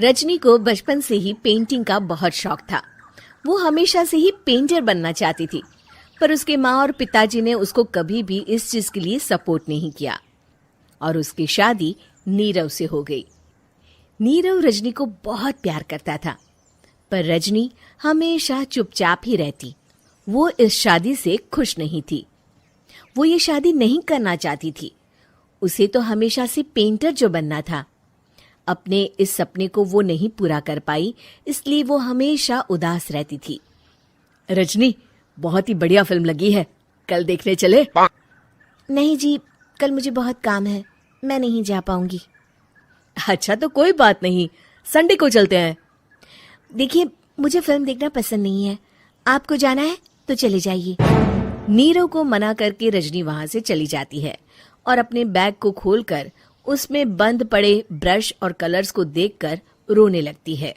रजनी को बचपन से ही पेंटिंग का बहुत शौक था। वो हमेशा से ही पेंटर बनना चाहती थी, पर उसके माँ और पिताजी ने उसको कभी भी इस चीज के लिए सपोर्ट नहीं किया और उसकी शादी नीरव से हो गई। नीरव रजनी को बहुत प्यार करता था, पर रजनी हमेशा चुपचाप ही रहती। वो इस शादी से खुश नहीं थी। वो ये शादी नहीं करना चाहती थी। उसे तो हमेशा से पेंटर जो बनना था। अपने इस सपने को वो नहीं पूरा कर पाई, इसलिए वो हमेशा उदास रहती थी। रजनी, बहुत ही बढ़िया फिल्म लगी है, कल देखने चले? नहीं जी, कल मुझे बहुत काम है, मैं नहीं जा पाऊंगी। अच्छा तो कोई बात नहीं, संडे को चलते हैं। देखिए, मुझे फिल्म देखना पसंद नहीं है। आपको जाना है तो चले जाइए। नीरव को मना करके रजनी वहां से चली जाती है और अपने बैग को खोलकर उसमें बंद पड़े ब्रश और कलर्स को देखकर रोने लगती है।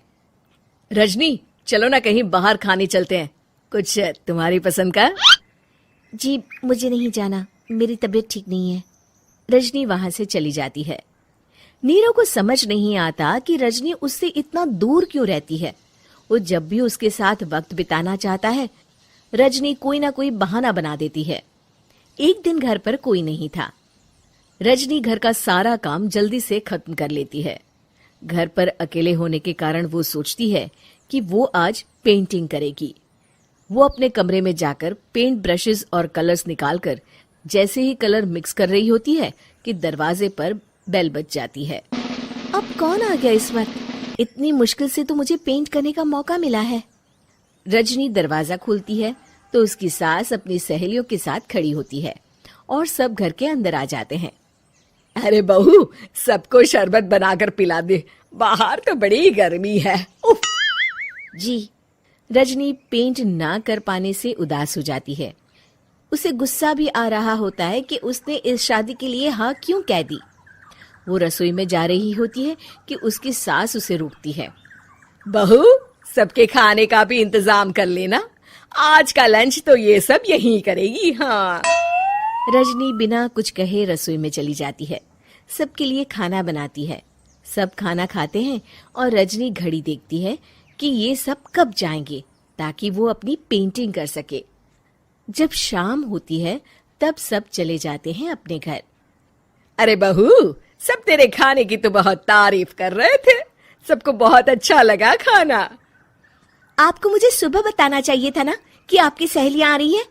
रजनी, चलो ना कहीं बाहर खाने चलते हैं, कुछ तुम्हारी पसंद का। जी, मुझे नहीं जाना, मेरी तबीयत ठीक नहीं है। रजनी वहां से चली जाती है। नीरव को समझ नहीं आता कि रजनी उससे इतना दूर क्यों रहती है। वो जब भी उसके साथ वक्त बिताना चाहता है, रजनी कोई ना कोई बहाना बना देती है। एक दिन घर पर कोई नहीं था। रजनी घर का सारा काम जल्दी से खत्म कर लेती है। घर पर अकेले होने के कारण वो सोचती है कि वो आज पेंटिंग करेगी। वो अपने कमरे में जाकर पेंट ब्रशेस और कलर्स निकालकर जैसे ही कलर मिक्स कर रही होती है कि दरवाजे पर बेल बज जाती है। अब कौन आ गया इस वक्त? इतनी मुश्किल से तो मुझे पेंट करने का मौका मिला है। रजनी दरवाजा खोलती है तो उसकी सास अपनी सहेलियों के साथ खड़ी होती है और सब घर के अंदर आ जाते हैं। अरे बहू, सबको शरबत बनाकर पिला दे, बाहर तो बड़ी गर्मी है। उफ। जी। रजनी पेंट ना कर पाने से उदास हो जाती है। उसे गुस्सा भी आ रहा होता है कि उसने इस शादी के लिए हाँ क्यों कह दी। वो रसोई में जा रही होती है कि उसकी सास उसे रोकती है। बहू, सबके खाने का भी इंतजाम कर लेना, आज का लंच तो ये सब यहीं करेगी। हाँ। रजनी बिना कुछ कहे रसोई में चली जाती है। सबके लिए खाना बनाती है। सब खाना खाते हैं और रजनी घड़ी देखती है कि ये सब कब जाएंगे ताकि वो अपनी पेंटिंग कर सके। जब शाम होती है तब सब चले जाते हैं अपने घर। अरे बहू, सब तेरे खाने की तो बहुत तारीफ कर रहे थे, सबको बहुत अच्छा लगा खाना। आपको मुझे सुबह बताना चाहिए था ना कि आपकी सहेलियां आ रही हैं।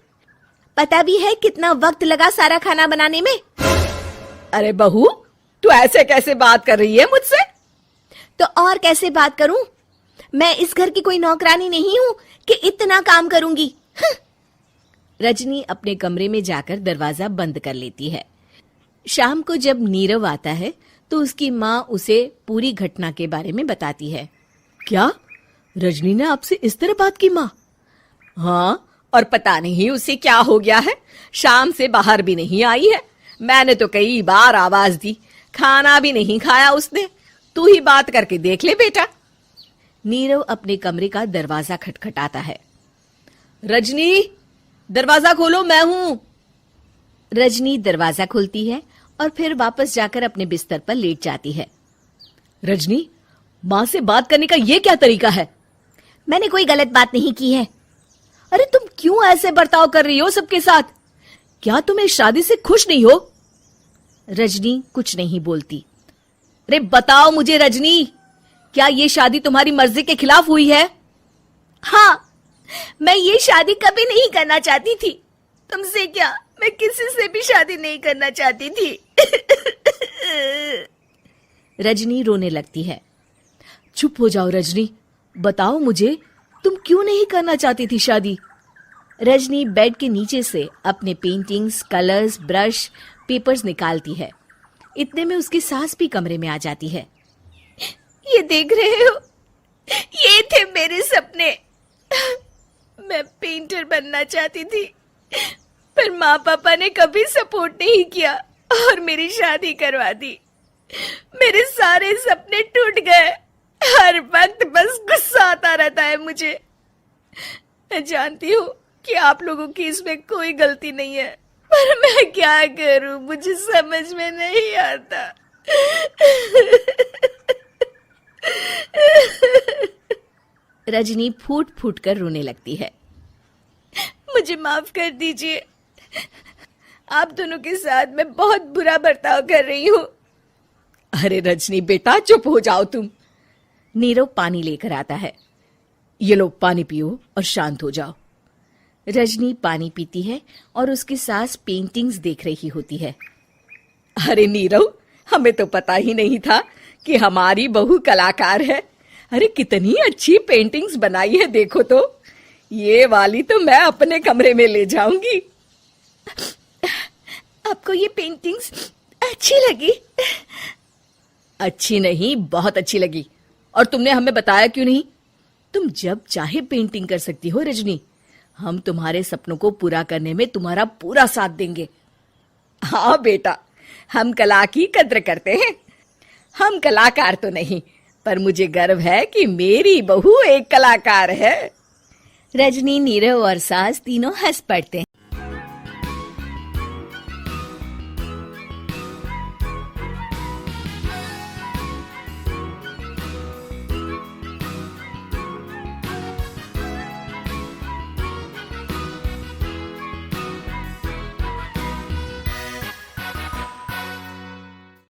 पता भी है कितना वक्त लगा सारा खाना बनाने में। अरे बहू, तू ऐसे कैसे बात कर रही है मुझसे? तो और कैसे बात करूं? मैं इस घर की कोई नौकरानी नहीं हूं कि इतना काम करूंगी। रजनी अपने कमरे में जाकर दरवाजा बंद कर लेती है। शाम को जब नीरव आता है तो उसकी माँ उसे पूरी घटना के बारे में बताती है। क्या रजनी ने आपसे इस तरह बात की माँ? हाँ, और पता नहीं उसे क्या हो गया है, शाम से बाहर भी नहीं आई है। मैंने तो कई बार आवाज दी, खाना भी नहीं खाया उसने। तू ही बात करके देख ले बेटा। नीरव अपने कमरे का दरवाजा खटखटाता है। रजनी, दरवाजा खोलो, मैं हूं। रजनी दरवाजा खोलती है और फिर वापस जाकर अपने बिस्तर पर लेट जाती है। रजनी, माँ से बात करने का ये क्या तरीका है? मैंने कोई गलत बात नहीं की है। अरे तुम क्यों ऐसे बर्ताव कर रही हो सबके साथ? क्या तुम इस शादी से खुश नहीं हो? रजनी कुछ नहीं बोलती। अरे बताओ मुझे रजनी, क्या ये शादी तुम्हारी मर्जी के खिलाफ हुई है? हाँ, मैं ये शादी कभी नहीं करना चाहती थी। तुमसे क्या, मैं किसी से भी शादी नहीं करना चाहती थी। रजनी रोने लगती है। चुप हो जाओ रजनी, बताओ मुझे, तुम क्यों नहीं करना चाहती थी शादी? रजनी बेड के नीचे से अपने पेंटिंग्स, कलर्स, ब्रश, पेपर्स निकालती है। इतने में उसकी सास भी कमरे में आ जाती है। ये देख रहे हो, ये थे मेरे सपने। मैं पेंटर बनना चाहती थी, पर माँ पापा ने कभी सपोर्ट नहीं किया और मेरी शादी करवा दी। मेरे सारे सपने टूट गए। हर वक्त बस गुस्सा आता रहता है मुझे। मैं जानती हूँ कि आप लोगों की इसमें कोई गलती नहीं है, पर मैं क्या करूं, मुझे समझ में नहीं आता। रजनी फूट फूट कर रोने लगती है। मुझे माफ कर दीजिए, आप दोनों के साथ मैं बहुत बुरा बर्ताव कर रही हूँ। अरे रजनी बेटा चुप हो जाओ तुम। नीरव पानी लेकर आता है। ये लो पानी पियो और शांत हो जाओ। रजनी पानी पीती है और उसकी सास पेंटिंग्स देख रही होती है। अरे नीरव, हमें तो पता ही नहीं था कि हमारी बहू कलाकार है। अरे कितनी अच्छी पेंटिंग्स बनाई है, देखो तो। ये वाली तो मैं अपने कमरे में ले जाऊंगी। आपको ये पेंटिंग्स अच्छी लगी? अच्छी नहीं, बहुत अच्छी लगी। और तुमने हमें बताया क्यों नहीं? तुम जब चाहे पेंटिंग कर सकती हो रजनी। हम तुम्हारे सपनों को पूरा करने में तुम्हारा पूरा साथ देंगे। हाँ बेटा, हम कला की कद्र करते हैं। हम कलाकार तो नहीं, पर मुझे गर्व है कि मेरी बहू एक कलाकार है। रजनी, नीरव और सास तीनों हंस पड़ते हैं।